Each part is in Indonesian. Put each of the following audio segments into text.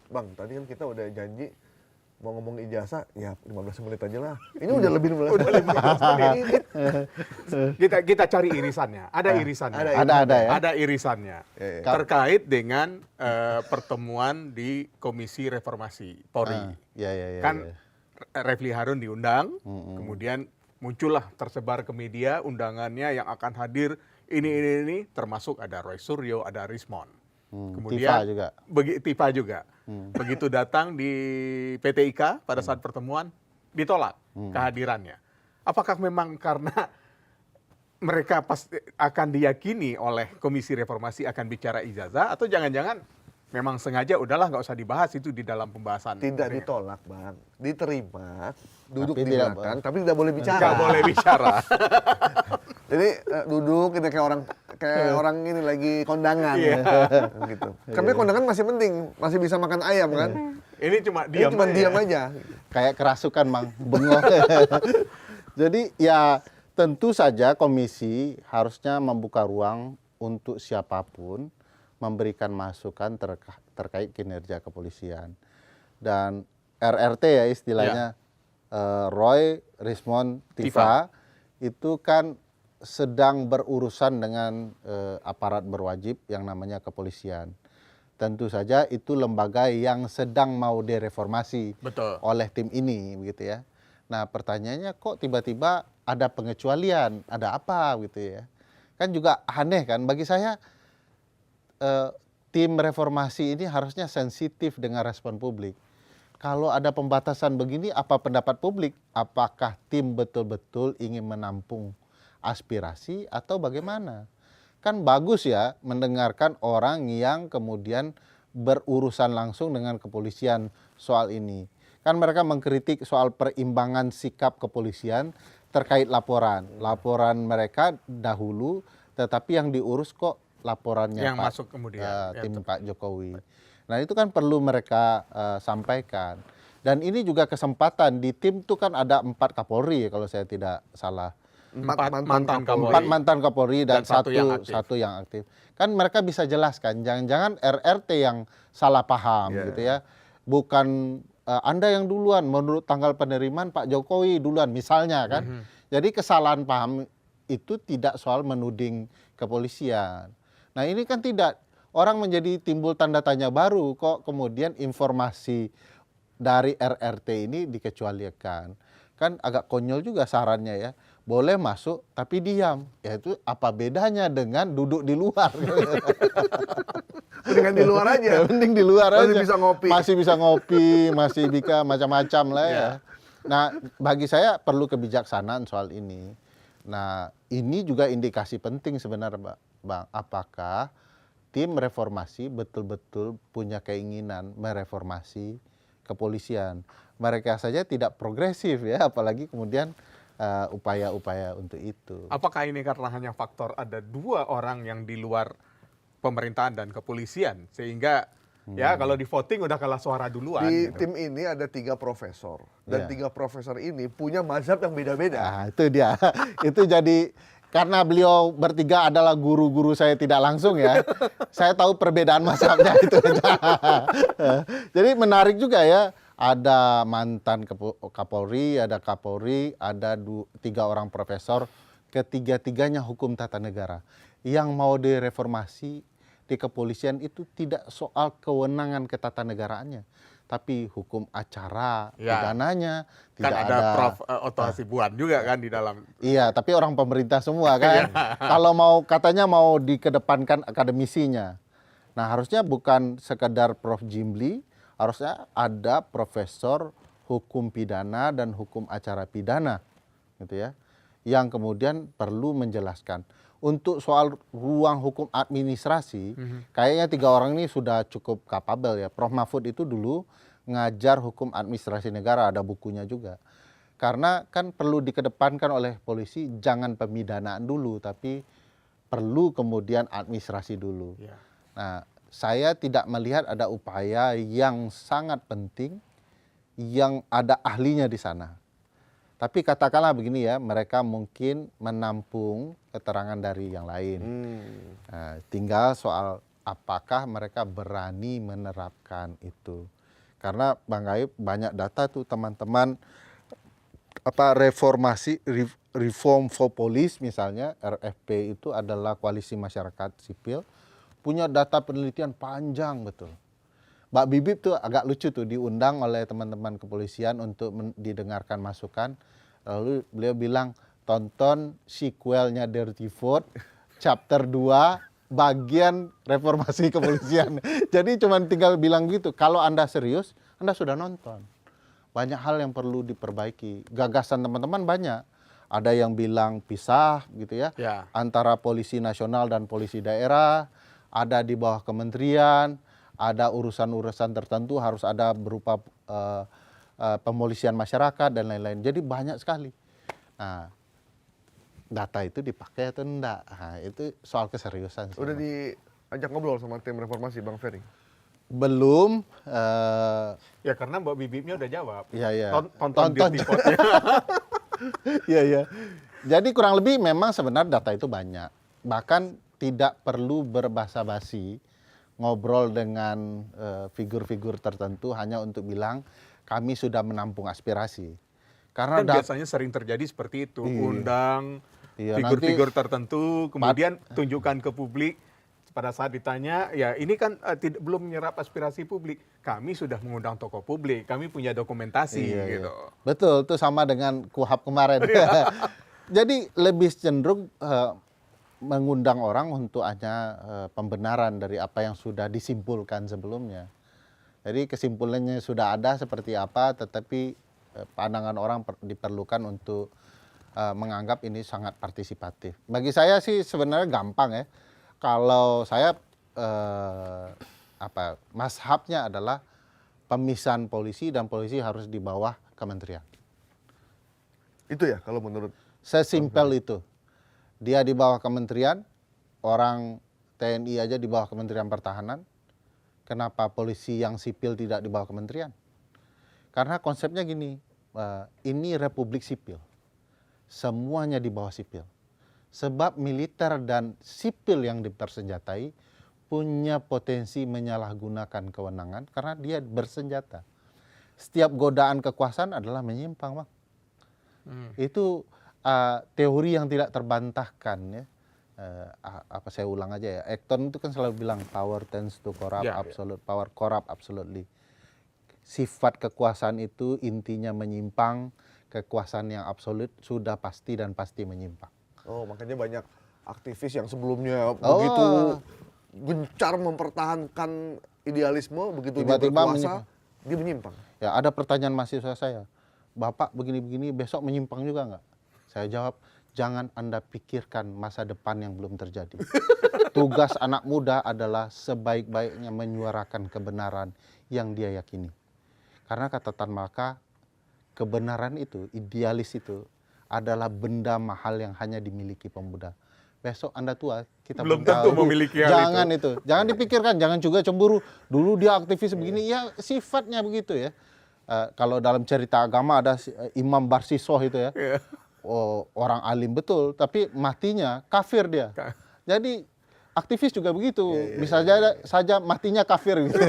Bang, tadi kan kita udah janji mau ngomong ijazah, ya 15 menit aja lah. Ini udah lebih 15 menit. Kita cari irisannya. Ada irisannya. Ada ya. Ada irisannya. Terkait dengan pertemuan di Komisi Reformasi Polri. Kan Refli Harun diundang, kemudian muncullah tersebar ke media undangannya yang akan hadir ini, termasuk ada Roy Suryo, ada Rismon. Kemudian Tifa juga. Begitu datang di PT IKA pada saat pertemuan, ditolak kehadirannya. Apakah memang karena mereka akan diyakini oleh Komisi Reformasi akan bicara ijazah, atau jangan-jangan memang sengaja udahlah nggak usah dibahas itu di dalam pembahasan? Tidak ditolak, Bang. Diterima, duduk di belakang, tapi tidak boleh bicara. Nggak boleh bicara. Jadi duduk kita kayak orang ini lagi kondangan gitu. Karena kondangan masih penting, masih bisa makan ayam kan. Ini cuma diam aja. Kayak kerasukan, Mang, bengong. Jadi ya tentu saja komisi harusnya membuka ruang untuk siapapun memberikan masukan terkait kinerja kepolisian. Dan RRT ya istilahnya, Roy, Rismon, Tifa itu kan sedang berurusan dengan aparat berwajib yang namanya kepolisian. Tentu saja itu lembaga yang sedang mau direformasi oleh tim ini, begitu ya. Nah pertanyaannya kok tiba-tiba ada pengecualian, ada apa gitu ya. Kan juga aneh kan, bagi saya tim reformasi ini harusnya sensitif dengan respon publik. Kalau ada pembatasan begini, apa pendapat publik? Apakah tim betul-betul ingin menampung aspirasi atau bagaimana? Kan bagus ya mendengarkan orang yang kemudian berurusan langsung dengan kepolisian soal ini. Kan mereka mengkritik soal perimbangan sikap kepolisian terkait laporan. Laporan mereka dahulu, tetapi yang diurus kok laporannya yang masuk kemudian tim Pak Jokowi. Nah itu kan perlu mereka sampaikan. Dan ini juga kesempatan di tim itu kan ada 4 Kapolri kalau saya tidak salah. 4 mantan Kapolri dan satu yang aktif. Kan mereka bisa jelaskan, jangan-jangan RRT yang salah paham gitu ya. Bukan Anda yang duluan, menurut tanggal penerimaan Pak Jokowi duluan misalnya kan. Jadi kesalahan paham itu tidak soal menuding kepolisian. Nah ini kan tidak, orang menjadi timbul tanda tanya baru kok kemudian informasi dari RRT ini dikecualikan. Kan agak konyol juga sarannya ya. Boleh masuk tapi diam. Ya itu apa bedanya dengan duduk di luar? Mendingan di luar aja. Mending di luar aja. Masih bisa ngopi. Masih bisa macam-macam lah ya. Nah, bagi saya perlu kebijaksanaan soal ini. Nah, ini juga indikasi penting sebenarnya, Bang. Apakah tim reformasi betul-betul punya keinginan mereformasi kepolisian? Mereka saja tidak progresif ya, apalagi kemudian upaya-upaya untuk itu. Apakah ini karena hanya faktor ada 2 orang yang di luar pemerintahan dan kepolisian, sehingga ya kalau di voting udah kalah suara duluan. Di tim ini ada 3 profesor, dan 3 profesor ini punya mazhab yang beda-beda. Nah itu dia, itu jadi karena beliau bertiga adalah guru-guru saya tidak langsung ya, saya tahu perbedaan mazhabnya itu aja. Jadi menarik juga ya. Ada mantan Kapolri, ada Kapolri, ada 3 orang profesor, ketiga-tiganya hukum tata negara. Yang mau direformasi di kepolisian itu tidak soal kewenangan ketatanegaraannya, tapi hukum acara, pidananya. Kan ada Prof. Otto Hasibuan juga kan di dalam. Iya, tapi orang pemerintah semua kan. Kalau katanya mau dikedepankan akademisinya. Nah harusnya bukan sekedar Prof. Jimli, harusnya ada profesor hukum pidana dan hukum acara pidana gitu ya, yang kemudian perlu menjelaskan. Untuk soal ruang hukum administrasi, kayaknya 3 orang ini sudah cukup kapabel ya. Prof. Mahfud itu dulu ngajar hukum administrasi negara, ada bukunya juga. Karena kan perlu dikedepankan oleh polisi, jangan pemidanaan dulu, tapi perlu kemudian administrasi dulu. Nah, saya tidak melihat ada upaya yang sangat penting yang ada ahlinya di sana. Tapi katakanlah begini ya, mereka mungkin menampung keterangan dari yang lain. Nah, tinggal soal apakah mereka berani menerapkan itu. Karena Bang Gaib banyak data tuh teman-teman Reform for Police misalnya, RFP itu adalah koalisi masyarakat sipil, punya data penelitian panjang betul. Mbak Bibip tuh agak lucu tuh, diundang oleh teman-teman kepolisian untuk didengarkan masukan. Lalu beliau bilang, tonton sequelnya Dirty Vote, chapter 2, bagian reformasi kepolisian. Jadi cuma tinggal bilang gitu, kalau Anda serius, Anda sudah nonton. Banyak hal yang perlu diperbaiki. Gagasan teman-teman banyak. Ada yang bilang pisah gitu ya, antara polisi nasional dan polisi daerah, ada di bawah kementerian, ada urusan-urusan tertentu harus ada berupa pemolisian masyarakat dan lain-lain. Jadi banyak sekali. Nah, data itu dipakai atau enggak? Nah, itu soal keseriusan. Udah diajak ngobrol sama tim reformasi Bang Ferry? Belum. Ya karena Mbak Bibipnya udah jawab. Iya. Tonton Dirty Vote-nya. Iya. Jadi kurang lebih memang sebenarnya data itu banyak. Bahkan tidak perlu berbasa-basi ngobrol dengan figur-figur tertentu hanya untuk bilang kami sudah menampung aspirasi. Karena Kan biasanya sering terjadi seperti itu, undang figur-figur tertentu, kemudian tunjukkan ke publik. Pada saat ditanya, ya ini kan belum menyerap aspirasi publik. Kami sudah mengundang tokoh publik, kami punya dokumentasi gitu. Betul, itu sama dengan KUHAP kemarin. Jadi lebih cenderung mengundang orang untuk hanya pembenaran dari apa yang sudah disimpulkan sebelumnya. Jadi kesimpulannya sudah ada seperti apa, tetapi pandangan orang diperlukan untuk menganggap ini sangat partisipatif. Bagi saya sih sebenarnya gampang ya. Kalau saya mazhabnya adalah pemisahan polisi dan polisi harus di bawah kementerian. Itu ya kalau menurut. Sesimpel itu. Dia di bawah kementerian, orang TNI aja di bawah Kementerian Pertahanan. Kenapa polisi yang sipil tidak di bawah kementerian? Karena konsepnya gini, ini republik sipil. Semuanya di bawah sipil. Sebab militer dan sipil yang dipersenjatai punya potensi menyalahgunakan kewenangan karena dia bersenjata. Setiap godaan kekuasaan adalah menyimpang, Bang. Itu teori yang tidak terbantahkan ya. Saya ulang aja ya. Acton itu kan selalu bilang power tends to corrupt absolute, power corrupt absolutely. Sifat kekuasaan itu intinya menyimpang, kekuasaan yang absolut sudah pasti dan pasti menyimpang. Oh, makanya banyak aktivis yang sebelumnya begitu gencar mempertahankan idealisme, begitu dia berkuasa, dia menyimpang. Ya, ada pertanyaan mahasiswa saya, Bapak begini-begini besok menyimpang juga nggak? Saya jawab, jangan Anda pikirkan masa depan yang belum terjadi. Tugas anak muda adalah sebaik-baiknya menyuarakan kebenaran yang dia yakini. Karena kata Tan Malaka, kebenaran itu, idealis itu, adalah benda mahal yang hanya dimiliki pemuda. Besok Anda tua, kita belum tentu memiliki hal jangan itu. Jangan dipikirkan, jangan juga cemburu. Dulu dia aktivis begini, ya sifatnya begitu ya. Kalau dalam cerita agama ada Imam Barsisoh itu ya. Orang alim betul, tapi matinya kafir dia. Jadi aktivis juga begitu. Bisa saja matinya kafir gitu.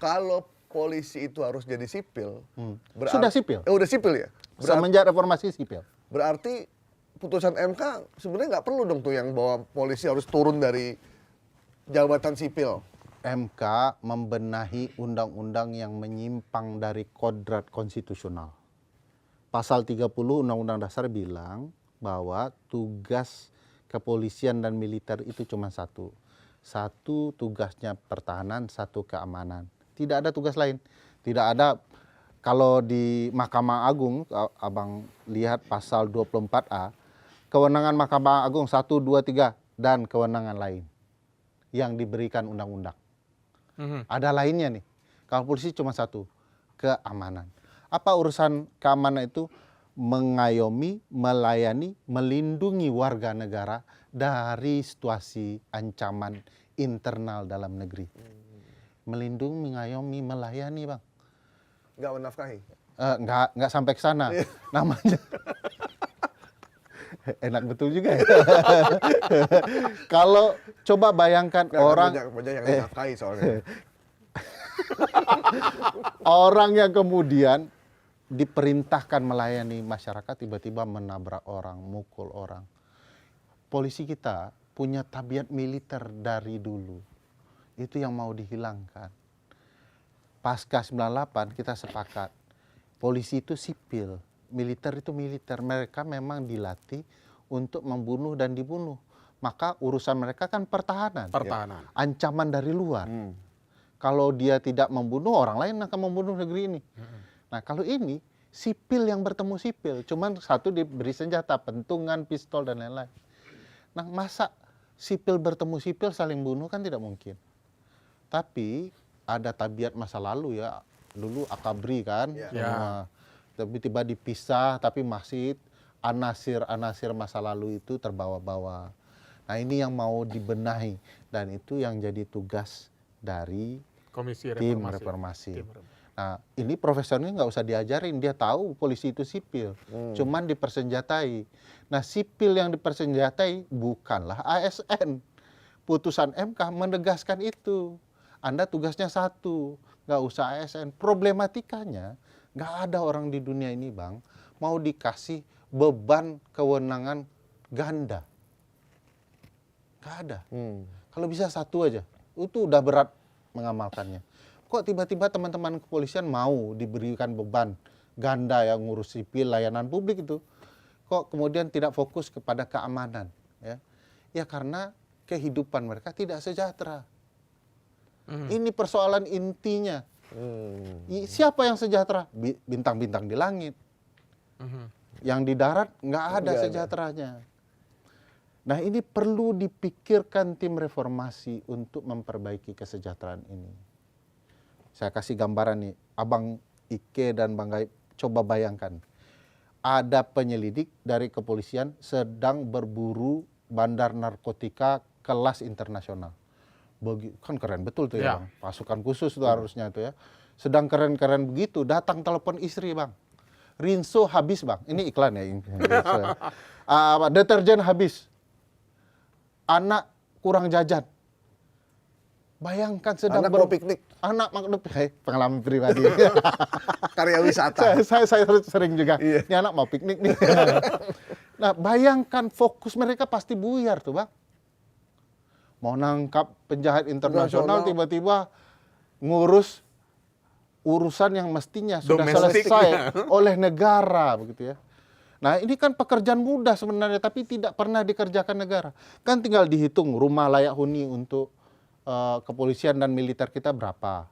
Kalau polisi itu harus jadi sipil. Sudah sipil. Udah sipil ya? Semenjak reformasi sipil. Berarti putusan MK sebenarnya nggak perlu dong tuh yang bahwa polisi harus turun dari jabatan sipil. MK membenahi undang-undang yang menyimpang dari kodrat konstitusional. Pasal 30 Undang-Undang Dasar bilang bahwa tugas kepolisian dan militer itu cuma satu. Satu tugasnya pertahanan, satu keamanan. Tidak ada tugas lain. Tidak ada, kalau di Mahkamah Agung, Abang lihat pasal 24A, kewenangan Mahkamah Agung 1, 2, 3, dan kewenangan lain yang diberikan undang-undang. Ada lainnya nih. Kalau polisi cuma satu, keamanan. Apa urusan keamanan itu? Mengayomi, melayani, melindungi warga negara dari situasi ancaman internal dalam negeri. Melindungi, mengayomi, melayani, Bang. Nggak menafkahi? Nggak sampai ke sana. Namanya. Enak betul juga ya. Kalau coba bayangkan banyak yang nafkahi soalnya. orang yang kemudian diperintahkan melayani masyarakat tiba-tiba menabrak orang, mukul orang. Polisi kita punya tabiat militer dari dulu. Itu yang mau dihilangkan. Pasca 98 kita sepakat. Polisi itu sipil, militer itu militer. Mereka memang dilatih untuk membunuh dan dibunuh. Maka urusan mereka kan pertahanan. Pertahanan. Ancaman dari luar. Kalau dia tidak membunuh, orang lain akan membunuh negeri ini. Nah, kalau ini sipil yang bertemu sipil, cuman satu diberi senjata, pentungan, pistol dan lain-lain. Nah, masa sipil bertemu sipil saling bunuh kan tidak mungkin. Tapi ada tabiat masa lalu ya, dulu akabri kan, tiba-tiba dipisah, tapi masih anasir-anasir masa lalu itu terbawa-bawa. Nah, ini yang mau dibenahi dan itu yang jadi tugas dari Komisi tim reformasi. Nah, ini profesor ini nggak usah diajarin, dia tahu polisi itu sipil, cuman dipersenjatai. Nah, sipil yang dipersenjatai bukanlah ASN. Putusan MK menegaskan itu. Anda tugasnya satu, nggak usah ASN. Problematikanya, nggak ada orang di dunia ini, Bang, mau dikasih beban kewenangan ganda. Nggak ada. Kalau bisa satu aja, itu udah berat mengamalkannya. Kok tiba-tiba teman-teman kepolisian mau diberikan beban ganda yang ngurus sipil, layanan publik itu? Kok kemudian tidak fokus kepada keamanan? Ya karena kehidupan mereka tidak sejahtera. Ini persoalan intinya. Siapa yang sejahtera? Bintang-bintang di langit. Yang di darat nggak ada sejahteranya. Nah, ini perlu dipikirkan tim reformasi untuk memperbaiki kesejahteraan ini. Saya kasih gambaran nih, Abang Ike dan Bang Gaib, coba bayangkan. Ada penyelidik dari kepolisian sedang berburu bandar narkotika kelas internasional. Kan keren betul tuh ya, Bang. Pasukan khusus tuh harusnya tuh ya. Sedang keren-keren begitu, datang telepon istri, Bang. Rinso habis, Bang. Ini iklan ya. Deterjen habis. Anak kurang jajan. Bayangkan sedang mau piknik. Anak mau pengalaman pribadi. Karya wisata. saya sering juga. Ini anak mau piknik nih. Nah, bayangkan fokus mereka pasti buyar tuh, Bang. Mau nangkap penjahat internasional tiba-tiba ngurus urusan yang mestinya sudah selesai oleh negara begitu ya. Nah, ini kan pekerjaan mudah sebenarnya, tapi tidak pernah dikerjakan negara. Kan tinggal dihitung rumah layak huni untuk kepolisian dan militer kita berapa.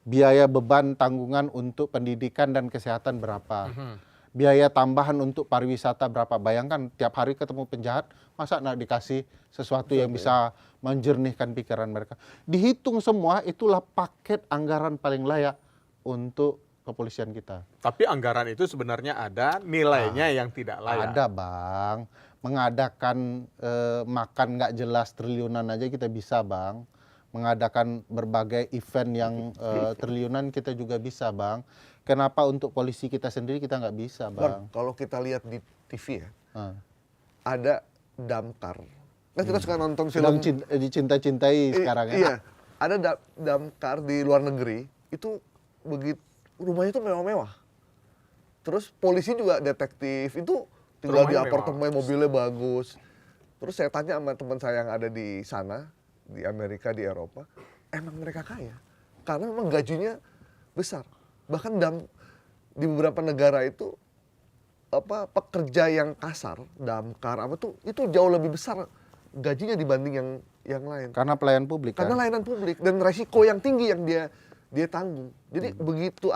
Biaya beban tanggungan untuk pendidikan dan kesehatan berapa. Biaya tambahan untuk pariwisata berapa. Bayangkan tiap hari ketemu penjahat, masa nggak dikasih sesuatu yang bisa menjernihkan pikiran mereka. Dihitung semua, itulah paket anggaran paling layak untuk kepolisian kita. Tapi anggaran itu sebenarnya ada nilainya yang tidak layak. Ada, Bang. Mengadakan makan nggak jelas triliunan aja kita bisa, Bang. Mengadakan berbagai event yang triliunan kita juga bisa, Bang. Kenapa untuk polisi kita sendiri kita nggak bisa, Bang? Kalau kita lihat di TV ya, ada damkar. Kan kita suka nonton film dicinta-cintai sekarang ya. Iya, ada damkar di luar negeri itu begitu rumahnya tuh mewah-mewah. Terus polisi juga detektif itu tinggal di apartemen, mobilnya bagus. Terus saya tanya sama teman saya yang ada di sana, di Amerika, di Eropa, emang mereka kaya? Karena memang gajinya besar. Bahkan di beberapa negara itu pekerja yang kasar, damkar itu jauh lebih besar gajinya dibanding yang lain. Karena pelayan publik. Karena layanan publik dan resiko yang tinggi yang dia tanggung. Jadi begitu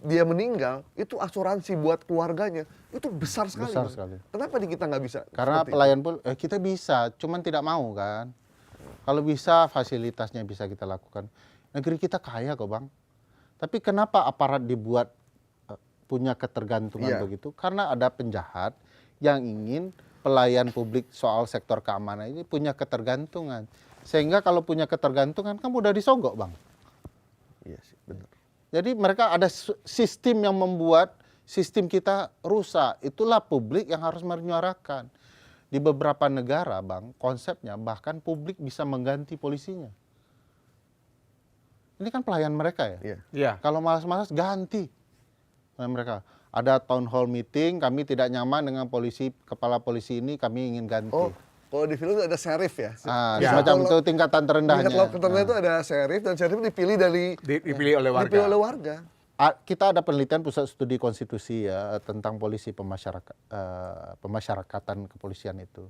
dia meninggal, itu asuransi buat keluarganya itu besar sekali. Besar sekali. Kenapa di kita nggak bisa? Karena pelayan pun kita bisa, cuman tidak mau kan. Kalau bisa fasilitasnya bisa kita lakukan. Negeri kita kaya kok, Bang. Tapi kenapa aparat dibuat punya ketergantungan begitu? Karena ada penjahat yang ingin pelayan publik soal sektor keamanan ini punya ketergantungan. Sehingga kalau punya ketergantungan kan mudah disogok, Bang. Iya sih, benar. Jadi mereka ada sistem yang membuat sistem kita rusak. Itulah publik yang harus menyuarakan. Di beberapa negara, Bang, konsepnya bahkan publik bisa mengganti polisinya. Ini kan pelayan mereka ya. Iya. Iya. Kalau malas-malas ganti pelayan mereka. Ada town hall meeting, kami tidak nyaman dengan polisi, kepala polisi ini, kami ingin ganti. Oh, kalau di film itu ada sheriff ya. Ya. Semacam Kalau itu tingkatan terendahnya. tingkat tertentu itu ada sheriff, dan sheriff dipilih dari Dipilih oleh warga. dipilih oleh warga. Kita ada penelitian Pusat Studi Konstitusi ya tentang polisi pemasyarakatan kepolisian itu.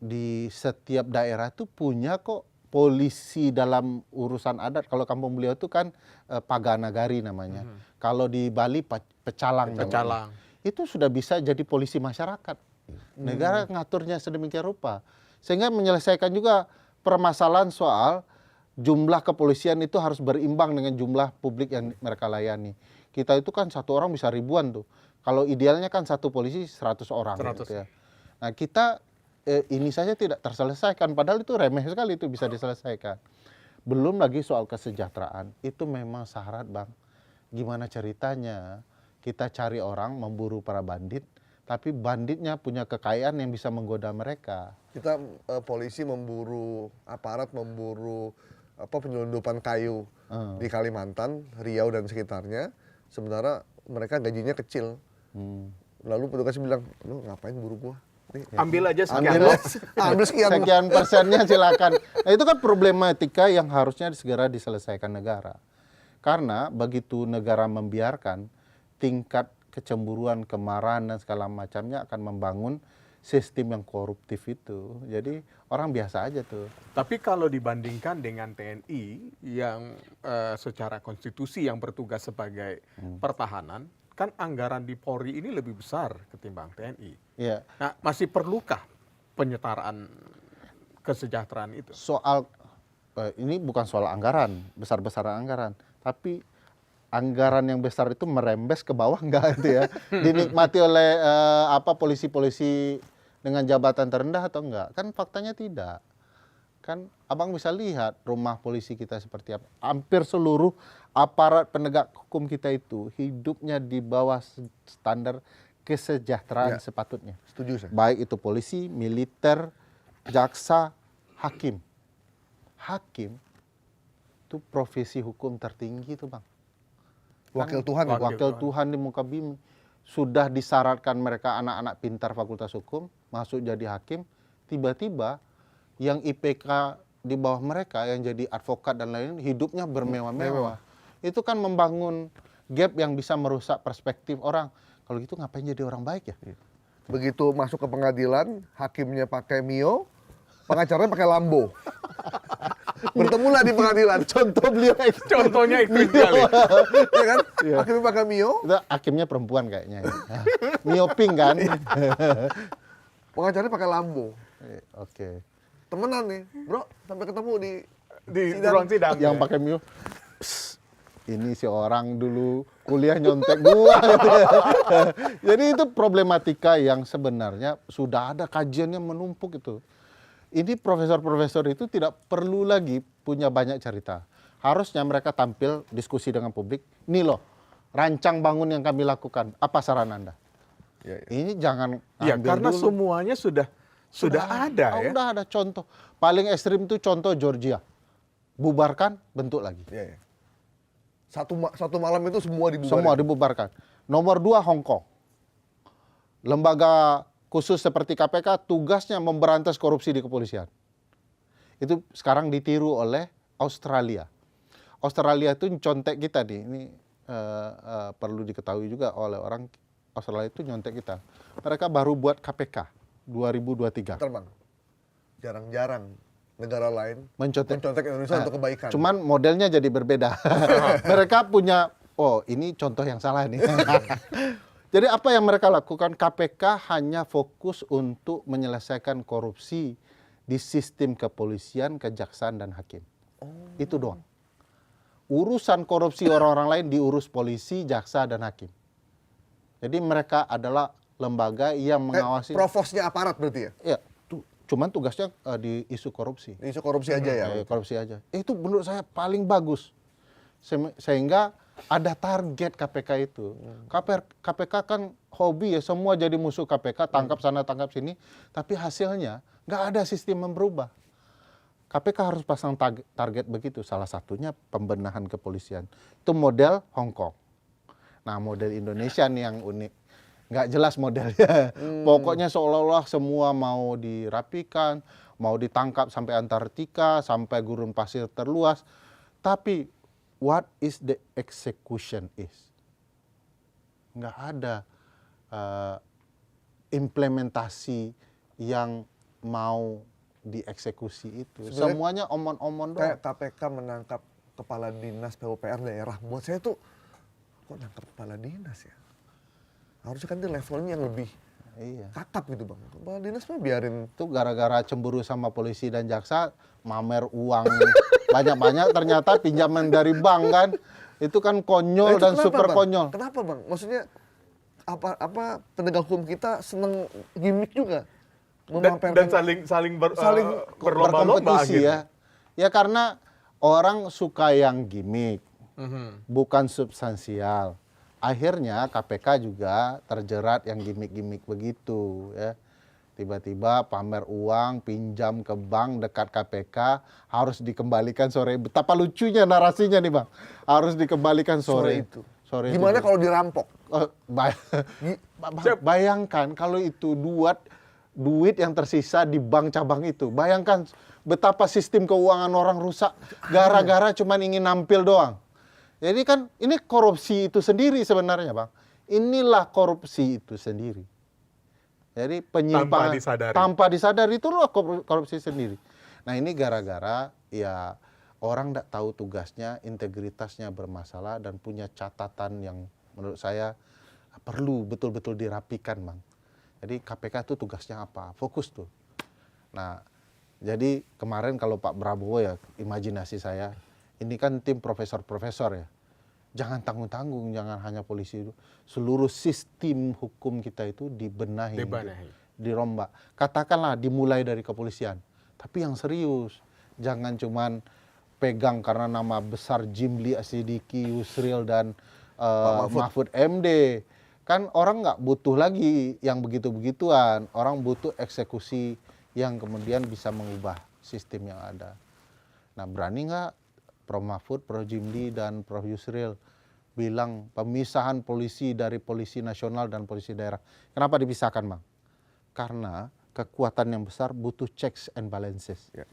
Di setiap daerah itu punya kok polisi dalam urusan adat. Kalau kampung beliau itu kan Paganagari namanya. Kalau di Bali Pecalang. Pecalang. Namanya. Itu sudah bisa jadi polisi masyarakat. Negara ngaturnya sedemikian rupa. Sehingga menyelesaikan juga permasalahan soal jumlah kepolisian itu harus berimbang dengan jumlah publik yang mereka layani. Kita itu kan satu orang bisa ribuan tuh. Kalau idealnya kan satu polisi 100 orang. 100. Gitu ya. Nah kita ini saja tidak terselesaikan. Padahal itu remeh sekali itu bisa diselesaikan. Belum lagi soal kesejahteraan. Itu memang syarat, Bang. Gimana ceritanya kita cari orang memburu para bandit, tapi banditnya punya kekayaan yang bisa menggoda mereka. Kita polisi memburu aparat, memburu penyelundupan kayu di Kalimantan, Riau dan sekitarnya, sementara mereka gajinya kecil. Lalu petugas bilang, lu ngapain buru gua? Nih, Ambil aja sekian. ambil sekian. Sekian persennya silakan. Nah, itu kan problematika yang harusnya segera diselesaikan negara. Karena begitu negara membiarkan, tingkat kecemburuan, kemarahan dan segala macamnya akan membangun sistem yang koruptif itu. Jadi orang biasa aja tuh. Tapi kalau dibandingkan dengan TNI yang secara konstitusi yang bertugas sebagai pertahanan, kan anggaran di Polri ini lebih besar ketimbang TNI. Iya. Nah, masih perlukah penyetaraan kesejahteraan itu? Soal ini bukan soal anggaran, besar-besaran anggaran, tapi anggaran yang besar itu merembes ke bawah enggak itu ya? Dinikmati oleh polisi-polisi dengan jabatan terendah atau enggak? Kan faktanya tidak. Kan Abang bisa lihat rumah polisi kita seperti apa. Hampir seluruh aparat penegak hukum kita itu hidupnya di bawah standar kesejahteraan sepatutnya. Setuju saya. Baik itu polisi, militer, jaksa, hakim. Hakim itu profesi hukum tertinggi itu, Bang. Wakil Tuhan ya? Wakil Tuhan di muka bumi. Sudah disyaratkan mereka anak-anak pintar fakultas hukum masuk jadi hakim, tiba-tiba yang IPK di bawah mereka yang jadi advokat dan lain-lain hidupnya bermewah-mewah. Itu kan membangun gap yang bisa merusak perspektif orang. Kalau gitu ngapain jadi orang baik ya? Begitu masuk ke pengadilan, hakimnya pakai Mio, pengacaranya pakai Lambo. Bertemulah di pengadilan. Contoh beliau Contohnya itu sekali. Iya kan? Hakimnya pakai Mio, itu hakimnya perempuan kayaknya. Mio pink kan? pengacaranya pakai Lambo. Oke. Temenan nih, bro, sampai ketemu Di ruang sidang. Yang pakai Mio. Ini si orang dulu kuliah nyontek gua gitu ya. Jadi itu problematika yang sebenarnya sudah ada kajiannya menumpuk itu. Ini profesor-profesor itu tidak perlu lagi punya banyak cerita. Harusnya mereka tampil diskusi dengan publik. Ini loh, rancang bangun yang kami lakukan. Apa saran Anda? Ya, ya. Ini jangan Ya, ambil karena dulu. semuanya sudah ada ya. Udah ada contoh. Paling ekstrim itu contoh Georgia. Bubarkan, bentuk lagi. Ya, ya. Satu malam itu semua dibubarkan. Semua dibubarkan. Nomor 2 Hong Kong. Lembaga khusus seperti KPK tugasnya memberantas korupsi di kepolisian. Itu sekarang ditiru oleh Australia. Australia itu contek kita nih. Ini perlu diketahui juga oleh orang Australia itu nyontek kita. Mereka baru buat KPK 2023. Terbang. Jarang-jarang negara lain Mencontek Indonesia untuk kebaikan. Cuman modelnya jadi berbeda. Mereka punya, oh ini contoh yang salah nih. Jadi apa yang mereka lakukan? KPK hanya fokus untuk menyelesaikan korupsi di sistem kepolisian, kejaksaan, dan hakim. Itu doang. Urusan korupsi orang-orang lain diurus polisi, jaksa, dan hakim. Jadi mereka adalah lembaga yang mengawasi. Provosnya aparat berarti ya? Ya, cuman tugasnya di isu korupsi. Isu korupsi aja ya? Korupsi aja. Itu menurut saya paling bagus. Sehingga ada target KPK itu. KPK kan hobi ya, semua jadi musuh KPK, tangkap sana tangkap sini, tapi hasilnya nggak ada sistem yang berubah. KPK harus pasang target begitu, salah satunya pembenahan kepolisian. Itu model Hong Kong. Nah, model Indonesia nih yang unik. Nggak jelas modelnya. Pokoknya seolah-olah semua mau dirapikan, mau ditangkap sampai Antartika, sampai gurun pasir terluas. Tapi what is the execution is? Nggak ada implementasi yang mau dieksekusi itu. Semuanya omon-omon doang. Kayak KPK menangkap kepala dinas PUPR daerah. Buat saya tuh, kok nangkap kepala dinas ya? Harusnya kan itu levelnya yang lebih kakap gitu bang. Kepala dinas mah biarin. Itu gara-gara cemburu sama polisi dan jaksa, mamer uang banyak-banyak, ternyata pinjaman dari bank kan. Itu kan konyol dan super konyol. Kenapa bang? Maksudnya apa penegak hukum kita seneng gimmick juga? Dan saling berlomba-lomba berkompetisi ya. Ya karena orang suka yang gimmick, bukan substansial. Akhirnya KPK juga terjerat yang gimmick-gimmick begitu ya. Tiba-tiba pamer uang, pinjam ke bank dekat KPK, harus dikembalikan sore. Betapa lucunya narasinya nih bang. Harus dikembalikan sore itu. Gimana kalau dirampok? Bayangkan kalau itu duit yang tersisa di bank cabang itu. Bayangkan betapa sistem keuangan orang rusak gara-gara cuma ingin nampil doang. Jadi kan ini korupsi itu sendiri sebenarnya bang. Inilah korupsi itu sendiri. Jadi penyimpangan tanpa disadari itu loh korupsi sendiri. Nah ini gara-gara ya orang tidak tahu tugasnya, integritasnya bermasalah dan punya catatan yang menurut saya perlu betul-betul dirapikan bang. Jadi KPK itu tugasnya apa? Fokus tuh. Nah, jadi kemarin kalau Pak Prabowo ya, imajinasi saya, ini kan tim profesor-profesor ya. Jangan tanggung-tanggung, jangan hanya polisi itu. Seluruh sistem hukum kita itu dibenahi, dirombak. Katakanlah dimulai dari kepolisian, tapi yang serius. Jangan cuman pegang karena nama besar Jimli, Asidiki, Yusril, dan Mahfud MD. Kan orang nggak butuh lagi yang begitu-begituan. Orang butuh eksekusi yang kemudian bisa mengubah sistem yang ada. Nah berani nggak Prof Mahfud, Prof Jimli, dan Prof Yusril bilang pemisahan polisi dari polisi nasional dan polisi daerah. Kenapa dipisahkan bang? Karena kekuatan yang besar butuh checks and balances. Ya.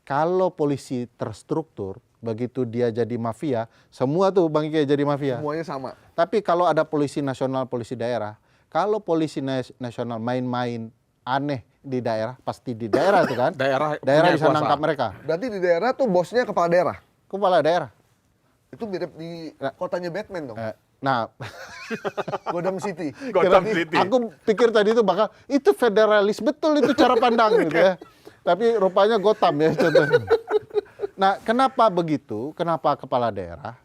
Kalau polisi terstruktur, begitu dia jadi mafia, semua tuh Bang Ike jadi mafia. Semuanya sama. Tapi kalau ada polisi nasional, polisi daerah, kalau polisi nasional main-main aneh di daerah, pasti di daerah itu kan, daerah bisa nangkap mereka. Berarti di daerah tuh bosnya kepala daerah? Kepala daerah. Itu mirip di kotanya Batman dong? Nah, Gotham City. Aku pikir tadi itu bakal, itu federalis betul itu cara pandang gitu ya. Tapi rupanya Gotham ya contohnya. Nah, kenapa begitu? Kenapa kepala daerah?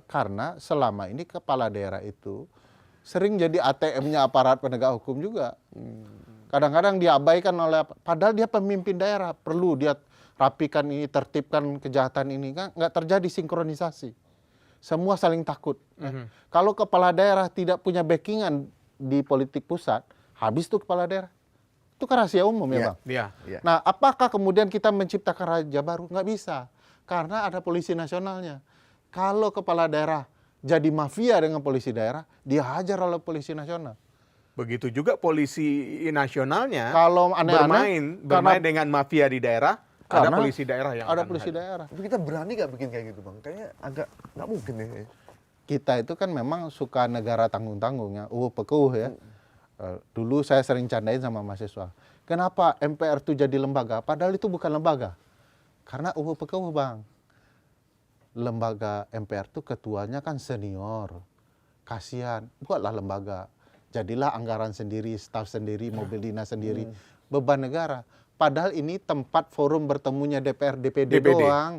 Karena selama ini kepala daerah itu sering jadi ATM-nya aparat penegak hukum juga. Kadang-kadang diabaikan oleh, padahal dia pemimpin daerah, perlu dia rapikan ini, tertibkan kejahatan ini, kan nggak terjadi sinkronisasi. Semua saling takut. Kalau kepala daerah tidak punya backingan di politik pusat, habis tuh kepala daerah. Itu kan rahasia umum ya Bang? Iya. Nah, apakah kemudian kita menciptakan raja baru? Nggak bisa. Karena ada polisi nasionalnya. Kalau kepala daerah jadi mafia dengan polisi daerah, dia hajar oleh polisi nasional. Begitu juga polisi nasionalnya kalau bermain dengan mafia di daerah, ada polisi daerah yang ada polisi daerah. Tapi kita berani nggak bikin kayak gitu Bang? Kayaknya agak nggak mungkin ya. Kita itu kan memang suka negara tanggung-tanggung ya, pekuh ya. Dulu saya sering candain sama mahasiswa. Kenapa MPR itu jadi lembaga? Padahal itu bukan lembaga. Karena pekuh Bang. Lembaga MPR itu ketuanya kan senior. Kasihan, buatlah lembaga. Jadilah anggaran sendiri, staf sendiri, mobil dinas sendiri. Beban negara. Padahal ini tempat forum bertemunya DPR, DPD doang.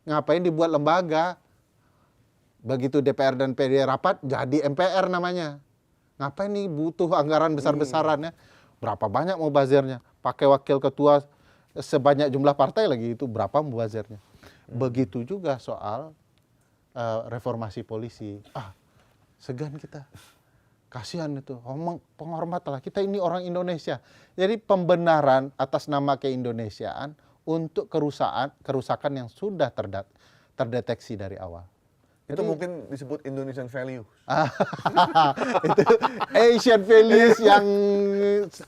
Ngapain dibuat lembaga? Begitu DPR dan PD rapat, jadi MPR namanya. Ngapain nih butuh anggaran besar-besaran ya? Berapa banyak mau bazirnya? Pakai wakil ketua sebanyak jumlah partai lagi, itu berapa mau bazirnya? Begitu juga soal reformasi polisi. Segan kita. Kasihan itu, penghormatan lah. Kita ini orang Indonesia. Jadi pembenaran atas nama keindonesiaan untuk kerusakan yang sudah terdeteksi dari awal. Itu mungkin disebut Indonesian value. Itu Asian values yang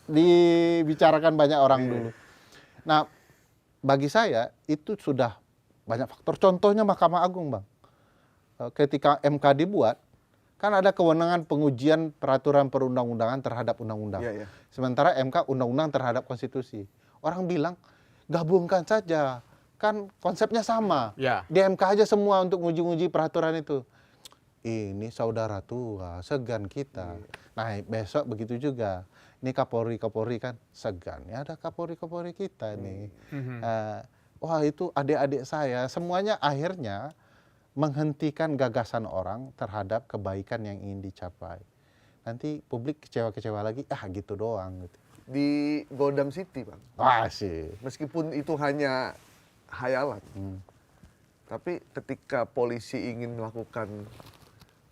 dibicarakan banyak orang dulu. Nah, bagi saya itu sudah banyak faktor. Contohnya Mahkamah Agung, Bang. Ketika MK dibuat, kan ada kewenangan pengujian peraturan perundang-undangan terhadap undang-undang. Sementara MK undang-undang terhadap konstitusi. Orang bilang, gabungkan saja. Kan konsepnya sama. Di MK aja semua untuk nguji-nguji peraturan itu. Ini saudara tua, segan kita. Nah, besok begitu juga. Ini Kapolri kan segan. Ya ada Kapolri kita nih. Wah, itu adik-adik saya. Semuanya akhirnya menghentikan gagasan orang terhadap kebaikan yang ingin dicapai. Nanti publik kecewa-kecewa lagi, gitu doang. Gitu. Di Gotham City, Bang. Sih. Meskipun itu hanya hayalan, tapi ketika polisi ingin melakukan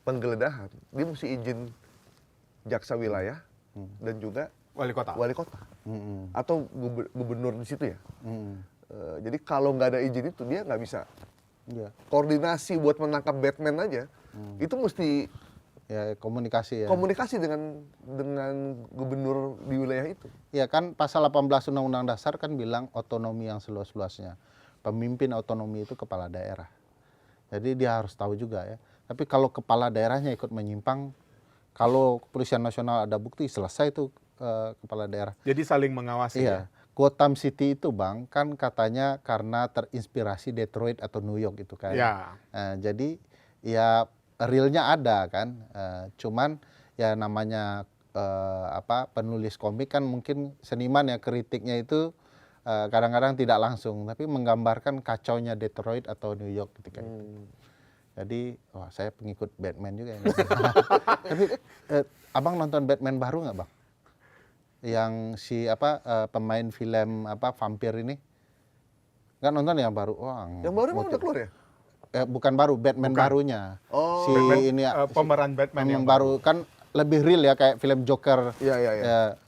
penggeledahan, dia mesti izin jaksa wilayah dan juga wali kota, atau gubernur di situ ya. Jadi kalau nggak ada izin itu dia nggak bisa. Koordinasi buat menangkap Batman aja, itu mesti komunikasi ya. Komunikasi dengan gubernur di wilayah itu. Ya kan pasal 18 Undang-Undang Dasar kan bilang otonomi yang seluas-luasnya. Pemimpin otonomi itu kepala daerah. Jadi dia harus tahu juga ya. Tapi kalau kepala daerahnya ikut menyimpang, kalau Kepolisian Nasional ada bukti, selesai itu kepala daerah. Jadi saling mengawasi ya? Gotham City itu, Bang, kan katanya karena terinspirasi Detroit atau New York itu kan. Jadi ya realnya ada kan. Cuman ya namanya penulis komik kan mungkin seniman ya, kritiknya itu kadang-kadang tidak langsung, tapi menggambarkan kacaunya Detroit atau New York gitu kan. Jadi, saya pengikut Batman juga. Tapi abang nonton Batman baru nggak, Bang? Yang pemain film vampir ini? Nggak nonton yang baru? Yang baru emang udah keluar ya? Bukan baru, Batman barunya. Oh. Batman, pemeran Batman yang baru kan lebih real ya, kayak film Joker. Iya.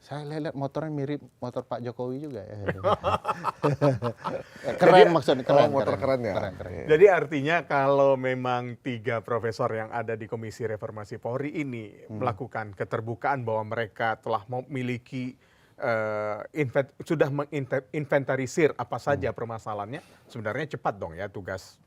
Saya lihat motornya mirip motor Pak Jokowi juga ya. Keren maksudnya, keren. Motor keren ya. Keren. Jadi artinya kalau memang 3 profesor yang ada di Komisi Reformasi Polri ini melakukan keterbukaan bahwa mereka telah memiliki sudah menginventarisir apa saja permasalahannya, sebenarnya cepat dong ya tugas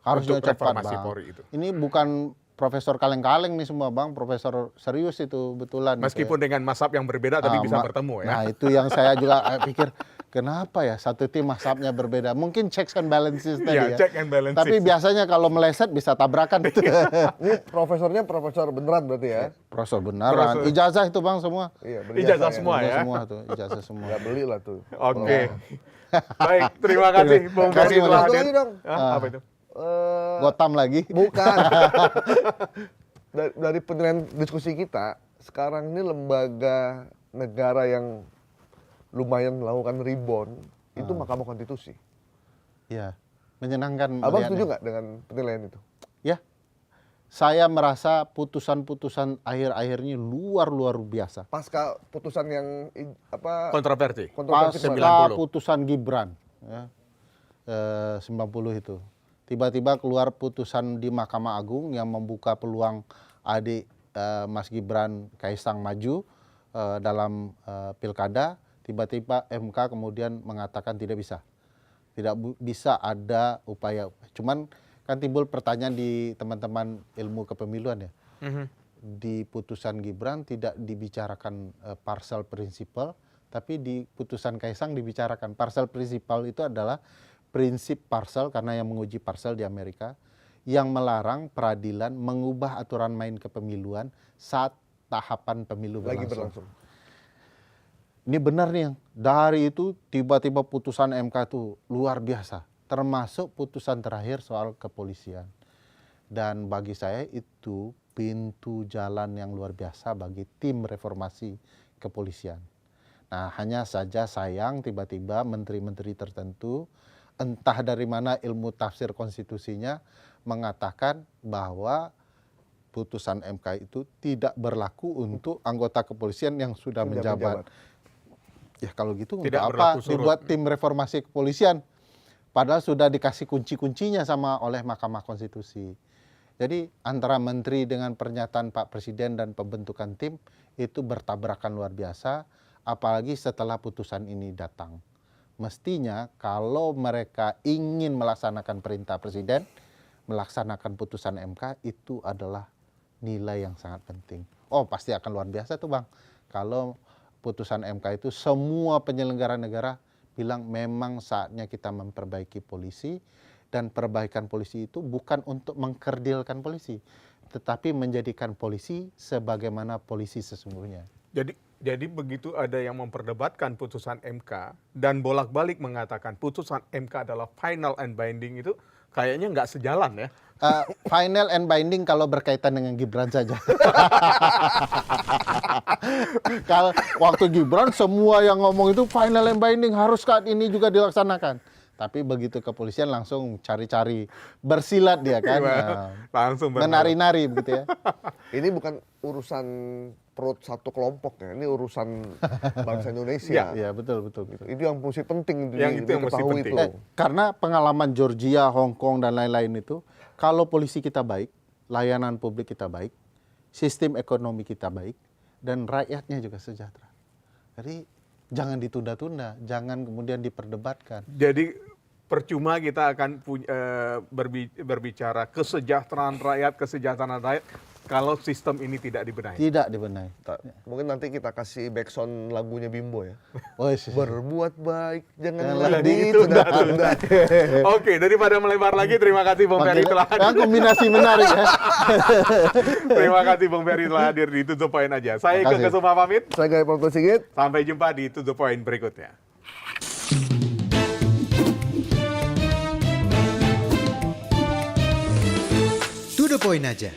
harusnya untuk cepat, reformasi Bang. Polri itu. Ini bukan profesor kaleng-kaleng nih semua, Bang, profesor serius itu betulan. Meskipun dengan mazhab yang berbeda tapi bisa bertemu ya. Nah, itu yang saya juga pikir, kenapa ya satu tim mazhabnya berbeda? Mungkin checks and balances tadi ya. Check and balances. Tapi biasanya kalau meleset bisa tabrakan gitu. Ini profesornya profesor beneran berarti ya? Profesor beneran. Ijazah itu, Bang, semua. Iya, ijazah semua ya. Ijazah semua. Nggak beli lah tuh. Oke. Baik, terima kasih Bung Ferry telah Satu hadir. lagi dong. Apa itu? Gotham lagi. Bukan. Dari penilaian diskusi kita, sekarang ini lembaga negara yang lumayan melakukan rebound itu Mahkamah Konstitusi. Iya, menyenangkan. Abang setuju nggak dengan penilaian itu? Ya, saya merasa putusan-putusan akhir-akhirnya luar biasa. Pasca putusan yang Kontroversi. Pasca putusan Gibran, ya, 90 itu. Tiba-tiba keluar putusan di Mahkamah Agung yang membuka peluang adik Mas Gibran Kaisang maju dalam pilkada. Tiba-tiba MK kemudian mengatakan tidak bisa ada upaya. Cuman kan timbul pertanyaan di teman-teman ilmu kepemiluan ya. Di putusan Gibran tidak dibicarakan parsel prinsipal, tapi di putusan Kaisang dibicarakan. Parsel prinsipal itu adalah prinsip parsel, karena yang menguji parsel di Amerika, yang melarang peradilan mengubah aturan main kepemiluan saat tahapan pemilu berlangsung. Ini benar nih, dari itu tiba-tiba putusan MK itu luar biasa, termasuk putusan terakhir soal kepolisian. Dan bagi saya itu pintu jalan yang luar biasa bagi tim reformasi kepolisian. Nah, hanya saja sayang tiba-tiba menteri-menteri tertentu, entah dari mana ilmu tafsir konstitusinya, mengatakan bahwa putusan MK itu tidak berlaku untuk anggota kepolisian yang sudah menjabat. Ya kalau gitu untuk apa dibuat tim reformasi kepolisian? Padahal sudah dikasih kunci-kuncinya oleh Mahkamah Konstitusi. Jadi antara menteri dengan pernyataan Pak Presiden dan pembentukan tim itu bertabrakan luar biasa, apalagi setelah putusan ini datang. Mestinya kalau mereka ingin melaksanakan perintah Presiden, melaksanakan putusan MK itu adalah nilai yang sangat penting. Oh pasti akan luar biasa tuh Bang. Kalau putusan MK itu semua penyelenggara negara bilang memang saatnya kita memperbaiki polisi, dan perbaikan polisi itu bukan untuk mengkerdilkan polisi, tetapi menjadikan polisi sebagaimana polisi sesungguhnya. Jadi begitu ada yang memperdebatkan putusan MK dan bolak-balik mengatakan putusan MK adalah final and binding, itu kayaknya nggak sejalan ya. Final and binding kalau berkaitan dengan Gibran saja. Kalau waktu Gibran semua yang ngomong itu final and binding harus saat ini juga dilaksanakan. Tapi begitu kepolisian langsung cari-cari bersilat dia kan. Langsung menari-nari begitu ya. Ini bukan urusan perut satu kelompok ya, ini urusan bangsa Indonesia. Iya betul. Itu yang mesti penting yang mesti penting. Karena pengalaman Georgia, Hong Kong dan lain-lain itu, kalau polisi kita baik, layanan publik kita baik, sistem ekonomi kita baik, dan rakyatnya juga sejahtera. Jadi jangan ditunda-tunda, jangan kemudian diperdebatkan. Jadi percuma kita akan berbicara kesejahteraan rakyat kalau sistem ini tidak dibenahi. Tidak dibenahi. Mungkin nanti kita kasih backsound lagunya Bimbo ya. Oh, berbuat baik, janganlah ditunda-tunda. Oke, daripada melebar lagi, terima kasih Bung Ferry telah hadir. Kombinasi menarik ya. Terima kasih Bung Ferry telah hadir di To The Point aja. Saya Ikut Kesuma pamit. Saya Gaya Porto Sigit. Sampai jumpa di To The Point berikutnya. To The Point aja.